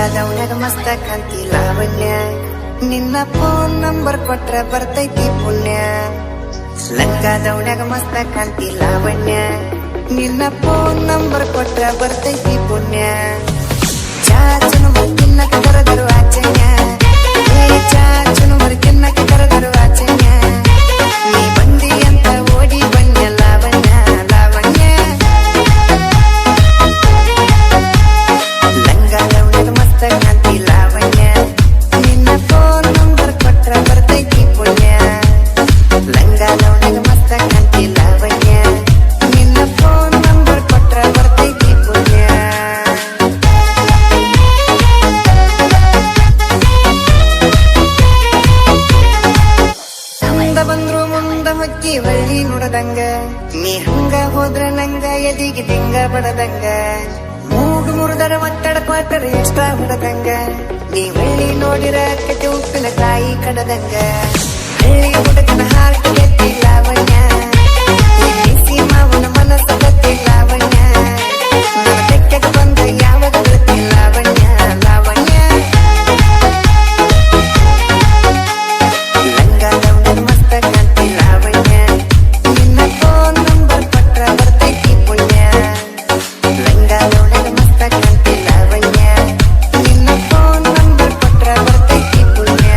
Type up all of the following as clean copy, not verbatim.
ಲಂಗಾದವನ್ಯಾಗ ಮಸ್ತ ಕಾಂತಿ ಲಾವಣ್ಯ ನಿನ್ನ ಫೋನ್ ನಂಬರ್ ಕೊಟ್ರ ಬರ್ತೈತಿ ಪುಣ್ಯ ಲಂಗಾದವನ್ಯಾಗ ಮಸ್ತ ಕಾಂತಿ ಲಾವಣ್ಯ ನಿನ್ನ ಫೋನ್ ನಂಬರ್ ಕೊಟ್ರ ಬರ್ತೈತಿ ಪುಣ್ಯ ಚಾಚನು ತಿನ್ನಕ ಕರೆದರು ಆಚನ್ಯ ಚಾಚನು ತಿನ್ನಕ ಕರೆದರು ಆಚನ್ಯ ನೀ ಬಂದಿ ಅಂತ ಓಡಿ ಬನ್ಯ ಲಾವಣ್ಯ ಲಾವಣ್ಯ ಲಂಗಾದವನ್ಯಾಗ ಮಸ್ತ ಕಾಂತಿ ಲಾವಣ್ಯ ನಿನ್ನ ಫೋನ್ ನಂಬರ್ ಕೊಟ್ರ ಬರ್ತೈತಿ ಪುಣ್ಯ ಲಂಗಾದವನ್ಯಾಗ ಮಸ್ತ ಕಾಂತಿ ಲಾವಣ್ಯ ನಿನ್ನ ಫೋನ್ ನಂಬರ್ ಕೊಟ್ರ ಬರ್ತೈತಿ ಪುಣ್ಯ ಮುಂದ ಬಂದ್ರು ಮುಂದ ಹೊಕ್ಕಿ ಹೊಳ್ಳಿ ನೋಡದಂಗ ನೀ ಹಂಗ ಹೋದ್ರ ನಂಗ ಎದಿಗೆ ದಿಂಗ ಬಡದಂಗ ಮೂಗು ಮುರಿದರ ಒತ್ತಡ ಕ್ವಾಟರ್ ಎಕ್ಸ್ಟ್ರಾ ಹೊಡದಂಗ ನೀ ಹೊಳ್ಳಿ ನೋಡಿರ ಕತೆ ಉಪ್ಪಿನಕಾಯಿ ಕಡದಂಗ ಹಳ್ಳಿ ಹುಡುಗನ ಹಾರ್ಟ್ ಗೆದ್ದಿ ಲಾವಣ್ಯ ಬಿಸಿ ಮಾವನ ಮನಸ್ಸ ಗತಿ ಲಾವಣ್ಯ ನನ್ನ ತೆಕ್ಕೆಗೆ ಬಂದ ಯಾವಾಗ ಗತಿ ಲಾವಣ್ಯ ಲಾವಣ್ಯ ಲಂಗಾದವನ್ಯಾಗ ಮಸ್ತ ಕಾಂತಿ ಲಾವಣ್ಯ ನಿನ್ನ ಫೋನ್ ನಂಬರ್ ಕೊಟ್ರ ಬರ್ತೈತಿ ಪುಣ್ಯ ಲಂಗಾದವನ್ಯಾಗ ಮಸ್ತ ಕಾಂತಿ ಲಾವಣ್ಯ ನಿನ್ನ ಫೋನ್ ನಂಬರ್ ಕೊಟ್ರ ಬರ್ತೈತಿ ಪುಣ್ಯ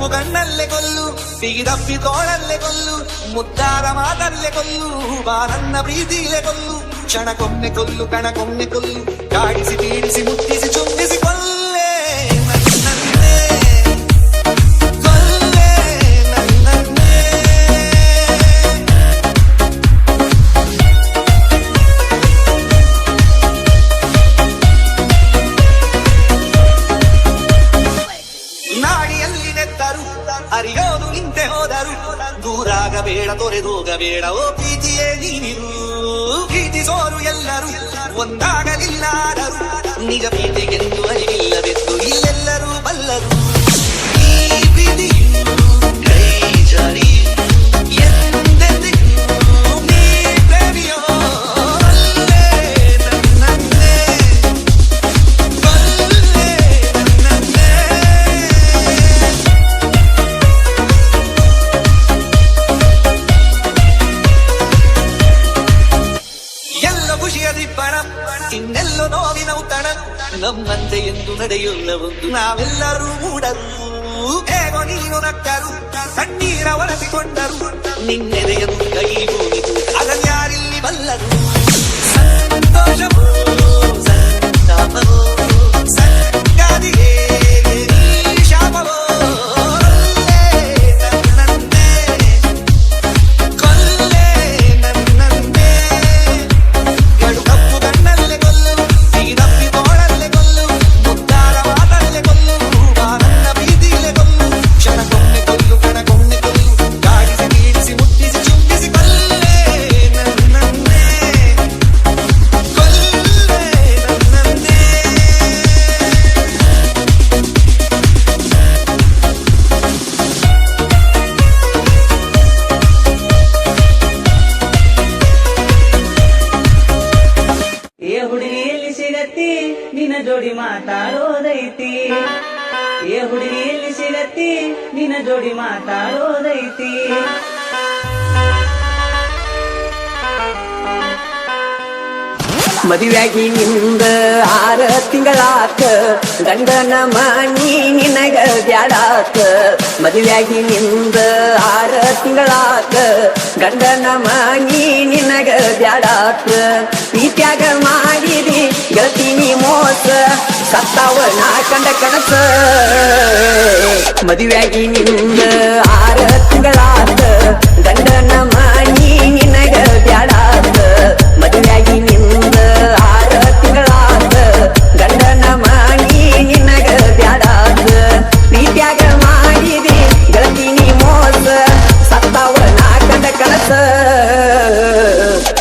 ಕಪ್ಪು ಕಣ್ಣಲ್ಲೇ ಕೊಲ್ಲು, ಬಿಗಿದಪ್ಪಿ ತೋಳಲ್ಲೇ ಕೊಲ್ಲು, ಮುದ್ದಾರ ಮಾತಲ್ಲೇ ಕೊಲ್ಲು, ಬಾ ನನ್ನ ಪ್ರೀತಿಲೇ ಕೊಲ್ಲು, ಕ್ಷಣಕ್ಕೊಮ್ಮೆ ಕೊಲ್ಲು ಕಣಕ್ಕೊಮ್ಮೆ ಕೊಲ್ಲು, ಕಾಡಿಸಿ ಪೀಡಿಸಿ ಮುಟ್ಟಿಸಿ ಚುಂಬಿಸಿ ಕೊಲ್ಲೆ ನನ್ನನ್ನೇ, ಕೊಲ್ಲೆ ನನ್ನನ್ನೇ. ನಾಡಿಯಲ್ಲಿ ನೆತ್ತರು ಅರಿಯೋದು ನಿಂತೆ ಹೋದರು, ದೂರಾಗಬೇಡ ತೊರೆದೋಗಬೇಡ ಓ ಪ್ರೀತಿಯೇ ನೀನಿರು, ಪ್ರೀತಿಸೋರು ಎಲ್ಲರೂ ಒಂದಾಗಲಿಲ್ಲಾದರು, ನಿಜ ಪ್ರೀತಿಗೆಂದು ಅರಿವಿಲ್ಲವೆಂದು ಇಲ್ಲೆಲ್ಲರೂ ಬಲ್ಲರು. ಈ ಪ್ರೀತಿಯು ಕೈ ಜಾರಿ ಎಂದೆಂದಿಗೂ ನೀ ಪ್ರೇಮಿಯೋ, ಕೊಲ್ಲೆ ನನ್ನನ್ನೇ, ಕೊಲ್ಲೆ ನನ್ನನ್ನೇ. ಎಲ್ಲೋ ಖುಷಿಯ ದಿಬ್ಬಣ, ಇನ್ನೆಲ್ಲೋ ನೋವಿನ ಔತಣ, ನಮ್ಮಂತೆ ಎಂದು ನಡೆಯುಲ್ಲ ಒಂದು ನಾವೆಲ್ಲರೂ ಮೂಡರು. ಹೇಗೋ ನೀನು ನಕ್ಕರು, ಕಣ್ಣೀರ ಒರೆಸಿಕೊಂಡರು, ನಿನ್ನೆದೆಯನ್ನು ಕೈ ಭೂಮಿತು ಅದನ್ಯಾರಿಲ್ಲಿ ಬಲ್ಲರು. ಸಂತೋಷವೋ ಸಂತಾಪವೋ ಸಂಗಾದಿಯೇ ನೀ ಶಾಪವೋ, ಕೊಲ್ಲೆ ನನ್ನನ್ನೇ, ಕೊಲ್ಲೆ ನನ್ನನ್ನೇ. ಗಡು ಕಪ್ಪು ಕಣ್ಣಲ್ಲೇ ಕೊಲ್ಲು, ಬಿಗಿದಪ್ಪಿ ತೋಳಲ್ಲೇ ಕೊಲ್ಲು, ಮುದ್ದಾರ ಮಾತಲ್ಲೇ ಕೊಲ್ಲು, ಬಾ ನನ್ನ ಪ್ರೀತಿಲೇ ಕೊಲ್ಲು, ಕ್ಷಣಕ್ಕೊಮ್ಮೆ ಕೊಲ್ಲು ಕಣಕ್ಕೊಮ್ಮೆ ಕೊಲ್ಲು, ಕಾಡಿಸಿ ಬೀಡಿಸಿ ಮುಟ್ಟಿಸಿ ಚುಂಬಿಸಿ ಕೊಲ್ಲೆ ನನ್ನನ್ನೇ, ಕೊಲ್ಲೆ ನನ್ನನ್ನೇ. ಏ ಹುಡುಗಿ ಎಲ್ಲಿ ಸಿಗತ್ತಿ ನಿನ್ನ ಜೋಡಿ ಮಾತಾಡೋದೈತಿ, ಏ ಹುಡುಗಿ ಎಲ್ಲಿ ಸಿಗತ್ತಿ ನಿನ್ನ ಜೋಡಿ ಮಾತಾಡೋದೈತಿ. ಮದುವೆಯಾಗಿ ನಿಂದ 6 ತಿಂಗಳಾತ, ಗಂಡನ ಮನಿ ನಿನಗ ಬ್ಯಾಡಾತ. ಮದುವೆಯಾಗಿ ನಿಂದ 6 ತಿಂಗಳಾತ, ಗಂಡನ ಮನಿ ನಿನಗ ಬ್ಯಾಡಾತ. ಪ್ರೀತ್ಯಾಗ ಮಾಡಿದಿ ಗೆಳತೀನಿ ಮೋಸ, ಸತ್ತಾವ ನಾ ಕಂಡ ಕನಸ. ಮದುವೆಯಾಗಿ ನಿಂದ 6 ತಿಂಗಳಾತ, ಗಂಡನ ಮನಿ ನಿನಗ ಬ್ಯಾಡಾತ. ಮದುವೆಯಾಗಿ ನಿಂದ 6 ತಿಂಗಳಾತ, ಗಂಡನ ಮನಿ ನಿನಗ ಬ್ಯಾಡಾತ. ಪ್ರೀತ್ಯಾಗ ಮಾಡಿದಿ ಗೆಳತೀನಿ ಮೋಸ, ಸತ್ತಾವ ನಾ ಕಂಡ ಕನಸ.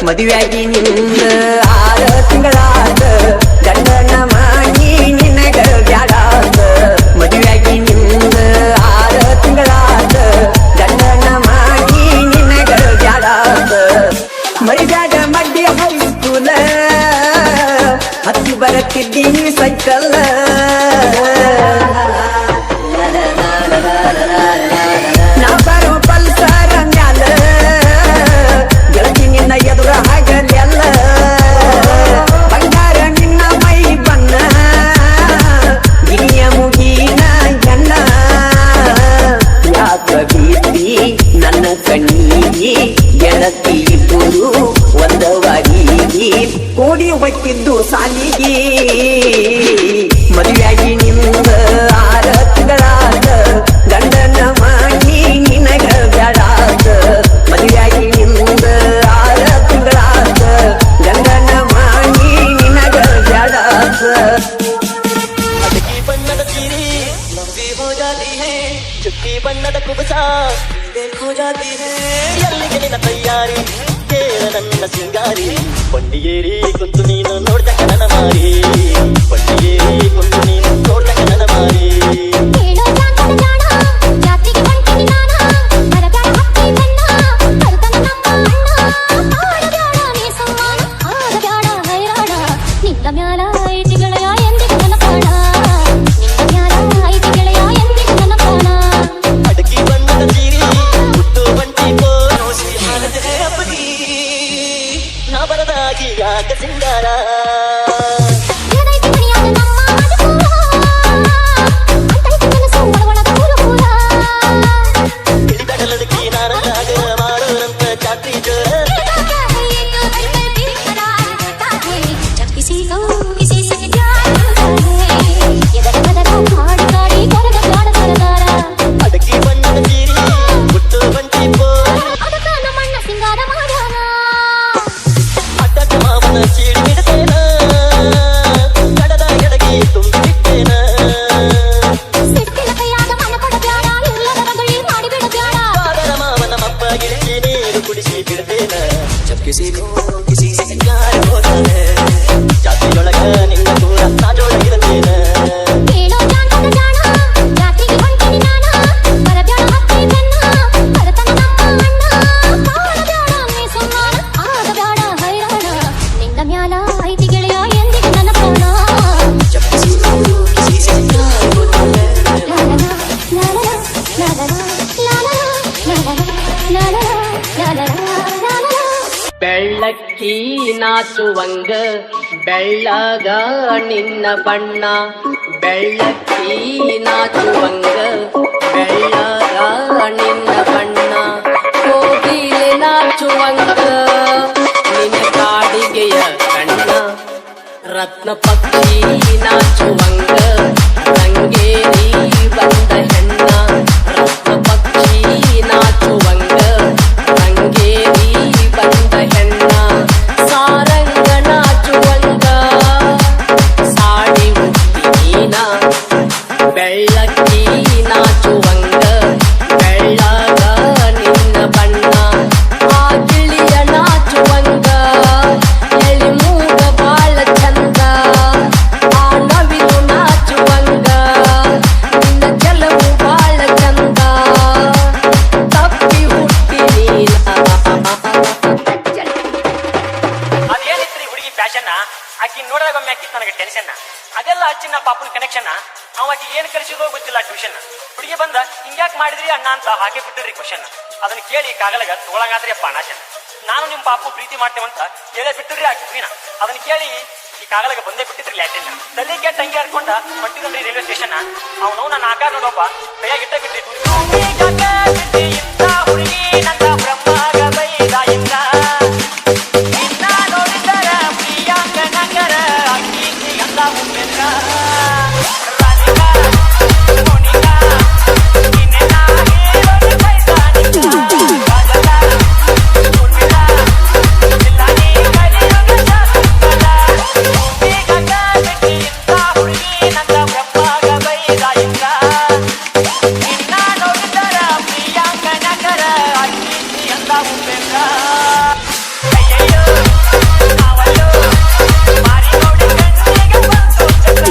ಮದುವೆಯಾಗಿ ನಿಂದ 6 ತಿಂಗಳಾತ, ಗಂಡನ ಮನಿ ನಿನಗ ಬ್ಯಾಡಾತ. ಮದುವೆಯಾಗಿ ನಿಂದ 6 ತಿಂಗಳಾತ, ಗಂಡನ ಮನಿ ನಿನಗ ಬ್ಯಾಡಾತ. ಮರಿಬ್ಯಾಡ ಮಡ್ಡಿ ಹೈಸ್ಕೂಲ, ಹತ್ತಿ ಬರತ್ತಿದ್ದೀನಿ ಸೈಕಲ್. ನಾ ಬರೋ ಪಲ್ಸರ ಮ್ಯಾಲ, ಗೆಳತಿ ನಿನ್ನ ಎದುರ ಹಾಗಲ್ಲೆಲ್ಲ. ಬಂಗಾರ ನಿನ್ನ ಮೈ ಬಣ್ಣ, ಗಿಣಿಯ ಮುಗಿನ ಎಣ್ಣ. ಯಾಕ ಬೀತಿ ನನ್ನ ಕಣ್ಣೀಗಿ, ಗೆಳತಿ ಇಬ್ಬರು ಒಂದವಾಗಿ ಕೂಡಿ ಹೊಕ್ಕಿದ್ದು ಸಾಲಿಗೆ. ಮದುವೆಯಾಗಿ ನಿಂದ 6 ತಿಂಗಳಾತ, ಗಂಡನ ಮನಿ ನಿನಗ ಬ್ಯಾಡಾತ. ಮದುವೆಯಾಗಿ ನಿಂದ 6 ತಿಂಗಳಾತ, ಗಂಡನ ಮನಿ ನಿನಗ ಬ್ಯಾಡಾತ. ಅಡಗಿ ಬಣ್ಣದ ಸೀರೆ ಲಂಬಿ ಹೋ ಜಾತಿ ಹೇ, ಚುಕ್ಕಿ ಬಣ್ಣದ ಕುಬಸ ಖೋ ಜಾತಿ ಹೇ. ಎಲ್ಲಿಗೆ ನಿನ್ನ ತಯ್ಯಾರಿ ಕೇಳ ನನ್ನ ಸಿಂಗಾರಿ, ಕೊಂಡಿಗೇರಿ ಕುಂತು ನೀನು ನೋಡ್ತಕ್ಕ ನನ್ನ ಮಾರಿ, ಕೊಂಡಿಗೇರಿ ಕುಂತು ನೀನು ನೋಡ್ತಕ್ಕ ನನ್ನ ಮಾರಿ. ಹೇಳೋ ಜಾಗದ ಜಾಣ, ಜಾತಿಗೆ ಹೊಂಟಿನಿ ನಾನ, ಬರಬ್ಯಾಡ ಹಕ್ಕಿ ಬಣ್ಣ, ಕರ್ತನ ನಮ್ಮ ಅಣ್ಣ. ಆಡಬ್ಯಾಡ ನೀ ಸಮ್ಮಾನ, ಆಗಬ್ಯಾಡ ಹೈರಾಣ, ನಿನ್ನ ಮ್ಯಾಲ ಐತಿ ಗೆಳೆಯ ಎಂದಿಗೂ ನನ್ನ ಪ್ರಾಣ, ನಿನ್ನ ಮ್ಯಾಲ ಐತಿ ಗೆಳೆಯ ಎಂದಿಗೂ ನನ್ನ ಪ್ರಾಣ. ಅಡಗಿ ಬಣ್ಣದ ಸೀರೆ ಹುಟ್ಟು ಬಂಟಿ ಬೋಸಿ ಹಾಲದೆ ಅಪ್ಪದಿ, ನಾ ಬರದಾಗಿ ಯಾಕ ಸಿಂಗಾರ. ಎದೈತಿ ಮಣಿಯಾಗ ನಮ್ಮ ಮಜಕೂರ, ಬೆಳ್ಳಕ್ಕಿ ನಾಚುವಂಗ ಬೆಳ್ಳಗ ನಿನ್ನ ಬಣ್ಣ ಬೆಳ್ಳಕ್ಕಿ ನಾಚುವಂಗ ಬೆಳ್ಳಗ ನಿನ್ನ ಬಣ್ಣ ಕೋಗಿಲೆ ನಾಚುವಂಗ ನಿನ್ನ ಕಾಡಿಗೆಯ ಕಣ್ಣ ರತ್ನ ಪಕ್ಷಿ ನಾಚುವಂಗ ರಂಗೇರಿ ಬಂದ ಹೆಣ್ಣ ರತ್ನ ಪಕ್ಷಿ ನಾಚುವಂಗ ರಂಗೇರಿ ಬಂದ ಹೆಣ್ಣ ಸಾರಂಗ ನಾಚುವಂಗ ಸಾಡಿ ಹುಟ್ಟಿ ನೀನ ಬೆಳ್ಳಕ್ಕಿ ನಾಚುವಂಗ ಬೆಳ್ಳಗ ನಿನ್ನ ಬಣ್ಣ ಆ ಗಿಳಿಯ ನಾಚುವಂಗ ಎಳಿ ಮೂಗ ಬಾಳ ಚಂದ ಆ ನವಿಲು ನಾಚುವಂಗ ನಿನ್ನ ಕೆಲವು ಬಾಳ ಚಂದ ತಪ್ಪಿ ಹುಟ್ಟಿ ನೀನ ಅದೇನಿತ್ರಿ ಹುಡುಗಿ ಫ್ಯಾಷನ್ ಆಕಿ ನೋಡಿದಾಗ ಒಮ್ಮೆ ಆಕಿತ್ ನನಗೆ ಟೆನ್ಷನ್ ಅದೆಲ್ಲ ಹಚ್ಚಿನ ಪಾಪನ ಕನೆಕ್ಷನ್ ಅವ ಆಕಿ ಏನ್ ಕಲಿಸಿದೋ ಗೊತ್ತಿಲ್ಲ ಟ್ಯೂಷನ್ ಹುಡುಗಿ ಬಂದ ಹಿಂಗ್ಯಾಕ್ ಮಾಡಿದ್ರಿ ಅಣ್ಣ ಅಂತ ಹಾಕಿ ಬಿಟ್ಟಿರಿ ಕ್ವಶನ್ ಅದನ್ನ ಕೇಳಿ ಕಾಗಲಗ ತಗೊಳಂಗಾದ್ರಿ ಅಪ್ಪ ನಾಶನ್ ನಾನು ನಿಮ್ ಪಾಪು ಪ್ರೀತಿ ಮಾಡ್ತೇವಂತ ಹೇಳೇ ಬಿಟ್ಟಿರಿ ಆಕಿ ಕ್ವೀನ ಅದನ್ನ ಕೇಳಿ ಈ ಕಾಗಲಗ ಬಂದೇ ಬಿಟ್ಟಿದ್ರಿ ಲ್ಯಾಟಿನ್ ತಲೆ ಕೆಟ್ಟ ಹಂಗೆ ಹರ್ಕೊಂಡ ಹೊಂಟಿದ್ರಿ ರೈಲ್ವೆ ಸ್ಟೇಷನ್ ಅವ್ನು ನನ್ನ ಆಕಾರ ನೋಡಪ್ಪ ಕೈಯಾಗಿಟ್ಟ ಬಿಟ್ರಿ ಹುಡುಗಿ ನನ್ನ ಬ್ರಹ್ಮಗ ಬೈದ ಇಂದ ನಿನ್ನ ನೋಡಿದರ ಪ್ರಿಯಾಂಕ ನಗರ ಅಕ್ಕಿ ಎಲ್ಲ ಮುಖ್ಯಂದ್ರ ರಾಧಿಕಾ ಮೋನಿಕಾ ನಿನ್ನೆ ನಾಗೇವನ ಪೈಸಾನಿಕ ಕಾಜಲ ಉರ್ಮಿಳ ಇಲ್ಲ ನೀ ಕಲಿಯುಗ ಶಾಕುಂತಲ ಭೂಮಿಗಗ ಬಿಟ್ಟಿದ್ದ ಹುಡುಗಿ ನನ್ನ ಬ್ರಹ್ಮಗ ಬೈದ ಇಂದ ನಿನ್ನ ನೋಡಿದರ ಪ್ರಿಯಾಂಕ ನಗರ ಅಕ್ಕಿ ಎಲ್ಲ ಮುಖ್ಯಂದ್ರ ಅಯ್ಯಯ್ಯೋ ನಾವಲ್ಲೋ ಮಾರಿ ನೋಡಿ ಕಣ್ಣಿಗೆ ಬಂತು ಚಕ್ರ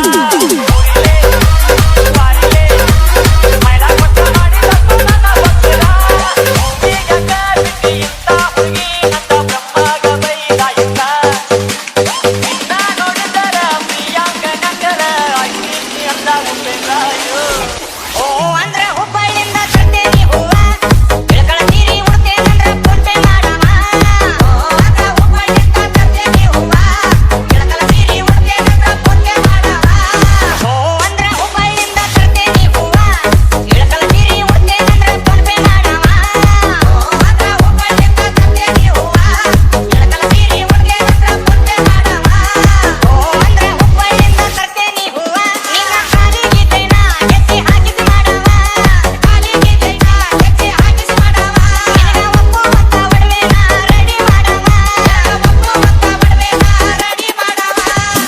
ಊರಿಲೆ ವಾರಿಲೆ ಮೈಲ ಕೊಟ್ಟ ಮಾಡಿದದ್ದು ನನ್ನ ಭಕ್ತರ ಭೂಮಿಗಗ ಬಿಟ್ಟಿದ್ದ ಹುಡುಗಿ ನನ್ನ ಬ್ರಹ್ಮಗ ಬೈದ ಇಂದ ನಿನ್ನ ನೋಡಿದರ ಪ್ರಿಯಾಂಕ ನಗರ ಅಕ್ಕಿ ಎಲ್ಲ ಮುಖ್ಯಂದ್ರ ಓ ಅಂದ್ರೆ ಹುಬ್ಬಳ್ಳಿಯಿಂದ ತಂದೇನಿ ಹೂವ ಇಳಕಳ ಸೀರೆ ಉಡ್ತೇನಂದ್ರ ಫೋನ್ಪೇ ಮಾಡವ ಓ ಅಂದ್ರೆ ಹುಬ್ಬಳ್ಳಿಯಿಂದ ತಂದೇನಿ ಹೂವ ಇಳಕಳ ಸೀರೆ ಉಡ್ತೇನಂದ್ರ ಫೋನ್ಪೇ ಮಾಡವ ಓ ಅಂದ್ರೆ ಹುಬ್ಬಳ್ಳಿಯಿಂದ ತಂದೇನಿ ಹೂವ ಇಳಕಳ ಸೀರೆ ಉಡ್ತೇನಂದ್ರ ಫೋನ್ಪೇ ಮಾಡವ ಓ ಅಂದ್ರೆ ಹುಬ್ಬಳ್ಳಿಯಿಂದ ತಂದೇನಿ ಹೂವ ಇಳಕಳ ಸೀರೆ ಉಡ್ತೇನಂದ್ರ ಫೋನ್ಪೇ ಮಾಡವ ಓ ಅಂದ್ರೆ ಹುಬ್ಬಳ್ಳಿಯಿಂದ ತರ್ತೇನಿ ಹೂವ ನಿನ್ನ ಕಾಲಿಗೆ ಜೈನ ಎತ್ತಿ ಹಾಕಿಸಿ ಮಾಡವ ಕಾಲಿಗೆ ಜೈನ ಎತ್ತಿ ಹಾಕಿಸಿ ಮಾಡವ ನಿನಗ ಒಪ್ಪು ಮತ್ತ ಒಡವೆನ ರೆಡಿ ಮಾಡವ ಒಪ್ಪು ಮತ್ತ ಒಡವೆನ ರೆಡಿ ಮಾಡವ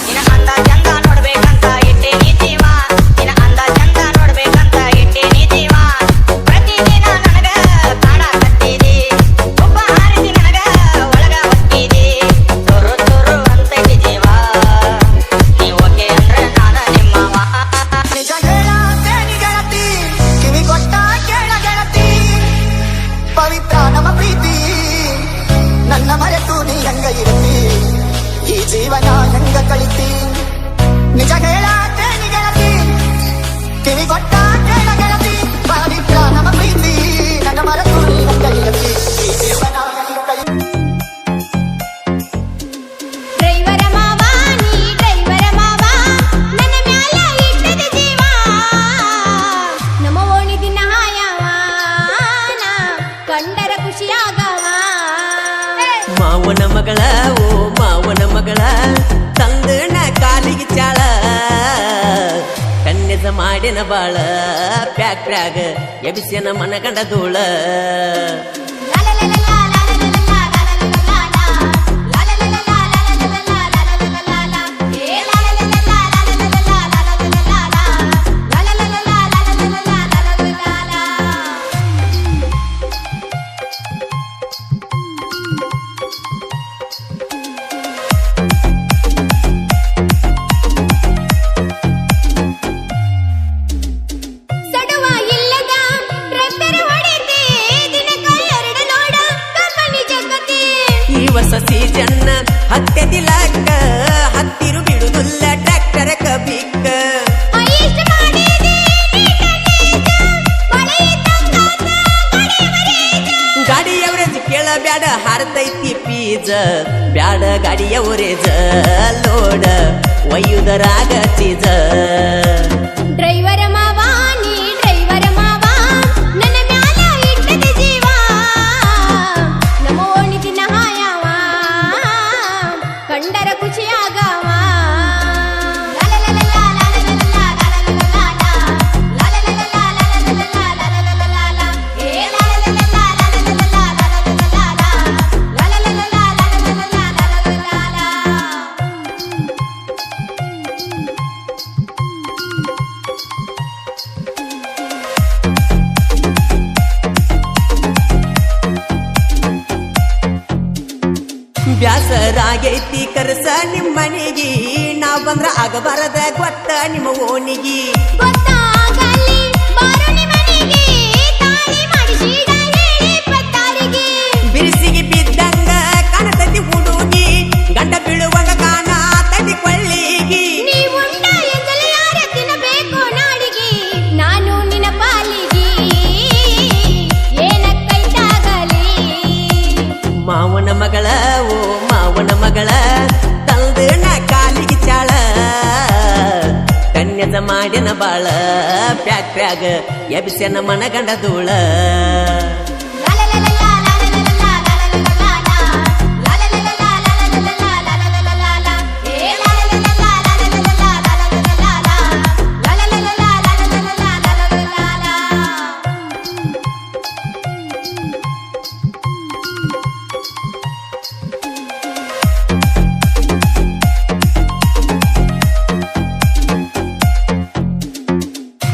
ನಿನ ಅಂದ ಚಂದ ನೋಡ್ಬೇಕಂತ ಇಟ್ಟೇನಿ ಜೀವ ನಿನ ಅಂದ ಚಂದ ನೋಡ್ಬೇಕಂತ ಇಟ್ಟೇನಿ ಜೀವ ಪ್ರತಿದಿನ ನನಗ ಕಾಡ ಕಟ್ಟಿದಿ ಒಬ್ಬ ಹಾರಿಸಿ ನನಗ ಒಳಗ ಹೊಕ್ಕಿದಿ ತುರು ತುರು ಅಂತೈತಿ ಜೀವ ನೀ ಓಕೆ ಅಂದ್ರೆ ನಾನ ನಿಮ್ಮವ ನಿಜ ಹೇಳತೇನಿ ಗೆಳತಿ ಕಿವಿ ಕೊಟ್ಟ ಕೇಳ ಗೆಳತಿ ಪವಿತ್ರ ನಮ್ಮ ಪ್ರೀತಿ ನನ್ನ ಮರೆತು ನೀ ಹೆಂಗ ಇರತಿ ಈ ಜೀವನ ಹೆಂಗ ಕಳಿತಿ ನಿಜ ಹೇಳತೇನಿ ಗೆಳತಿ ಕಿವಿ ಕೊಟ್ಟ ಕೇಳ ಗೆಳತಿ ಪವಿತ್ರ ನಮ್ಮ ಪ್ರೀತಿ ನನ್ನ ಮರೆತು ನೀ ಹೆಂಗ ಇರತಿ ಈ ಜೀವನ ಹೆಂಗ ಕಳಿತಿ ಡ್ರೈವರ ಮಾವ ನೀ ಡ್ರೈವರ ಮಾವ ನನ್ನ ಮ್ಯಾಲ ಇಟ್ಟದ ಜೀವ ನಮ್ಮ ಓಣಿ ದಿನ ಹಾಯವಾನ ಕಂಡರ ಖುಷಿಯಾಗವ ಮಾವನ ಮಗಳ ಓ ಮಾವನ ಮಗಳ ತಂದನ ಕಾಲಿಗೆ ಚಾಳ ಕನ್ನೆಸ ಮಾಡಿನ ಬಾಳ ಪ್ಯಾಕ್ರಾಗ ಎಬಿಸಿನ ಮನಗಂಡ ಧೂಳ ಸಡುವ ಇಲ್ಲದ ಟ್ರ್ಯಾಕ್ಟರ್ ಹೊಡಿತಿ ದಿನಕ್ಕ ಎರಡು ನೋಡ ಕಂಪನಿ ಜಗತಿ ಈ ಹೊಸ ಸೀಜನ್ನ ಹತ್ತೆದಿಲಕ್ಕ ಹತ್ತಿರು ಬಿಡುದಿಲ್ಲ ಟ್ರ್ಯಾಕ್ಟರ್ ಕಬಿಕ್ಕ ಇಷ್ಟ ಮಾಡಿದಿ ಗಾಡಿ ಎವರೇಜ್ ಕೇಳಬ್ಯಾಡ ಹಾರತೈತಿ ಪೀರ ಫೀಜ ಬ್ಯಾಡ ಗಾಡಿಯ ಒರೇಜ ಲೋಡ ಒಯ್ಯುದರಾಗ ಚೀಜ ಡ್ರೈವರ ಮಾವ ನೀ ಡ್ರೈವರ ಮಾವ ನನ್ನ ಮ್ಯಾಲ ಇಟ್ಟದ ಜೀವ ನಮ್ಮ ಓಣಿ ದಿನ ಹಾಯವ ಕಂಡರ ಖುಷಿಯಾಗವ ಬ್ಯಾಸರಾಗೈತಿ ಕರ್ಸ ನಿಮ್ಮನಿಗಿ ನಾ ಬಂದ್ರ ಆಗಬಾರದ ಗೊತ್ತ ನಿಮ್ಮ ಓಣಿಗಿ ಗೊತ್ತಾಗಲಿ ಬಾರುಣಿ ಮನೆಗೆ ತಾಳಿ ಮಾಡಿಸಿದ ಹೇಳಿ ಪತ್ತಾರಿಗೆ ಬಿರುಸಿಗೆ ಬಿದ್ದಂಗ ಕಾಣತತಿ ಹುಡುಗಿ ಗಂಡ ಬೀಳುವಾಗ ಕಾಣತತಿ ಕೊಳ್ಳಿಗಿ ನೀವುಂಡ ಎಂದಲೇ ಯಾರ ತಿನ್ನಬೇಕು ನಾಡಿಗೆ ನಾನು ನಿನ್ನ ಪಾಲಿಗೆ ಏನಕ್ಕೈತಾಗಲಿ ಮಾವನ ಮಗಳ ಓ ಮಾವನ ಮಗಳ ತಂದನ ಕಾಲಿಗೆ ಚಾಳ ಕನ್ಯದ ಮಾಡಿನ ಬಾಳ ಪ್ಯಾಕ್ ಪ್ಯಾಗ ಎಬಿಸನ ಮನಗಂಡ ಧೂಳ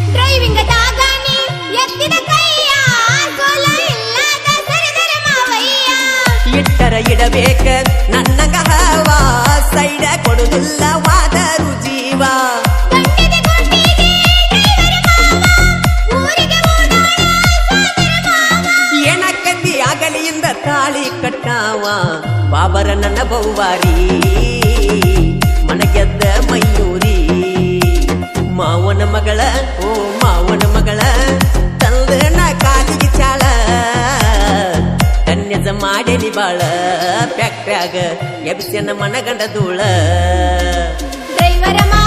ಡ್ರೈವಿಂಗ್ ದಾಗಾನಿ ಎತ್ತಿದ ಕೈಯ ಸೋಲ ಇಲ್ಲದ ಸರಿದರ ಮಾವಯ್ಯ ಇಟ್ಟರ ಇಡಬೇಕ ನನ್ನಗ ಹವಾ ಸೈಡ ಕೊಡುದಿಲ್ಲ ವಾದರು ಜೀವ ಗಂಡಿದೆ ಗುಂಡಿಗೆ ಡ್ರೈವರ ಮಾವ ಊರಿಗೆ ಓಡೋಣ ಸೋದರ ಮಾವ ಏನಕ್ಕಂದಿ ಆಗಲಿಯಿಂದ ತಾಳಿ ಕಟ್ಟಾವ ಬಾಬರ ನನ್ನ ಬೌವಾರಿ ಮನಗೆದ್ದ ಮಯೂರಿ ಮಾವನ ಮಗಳ ಓ ಮಾವನ ಮಗಳ ತಂದನ ಕಾಲಿಗೆ ಚಾಳ ಕನ್ಯದ ಮಾಡಲಿ ಬಾಳ ಪ್ಯಾಕ್ ಪ್ಯಾಗ ಎಬಿಸನ ಮನಗಂಡ ಧೂಳ ಡ್ರೈವರ ಮಾವ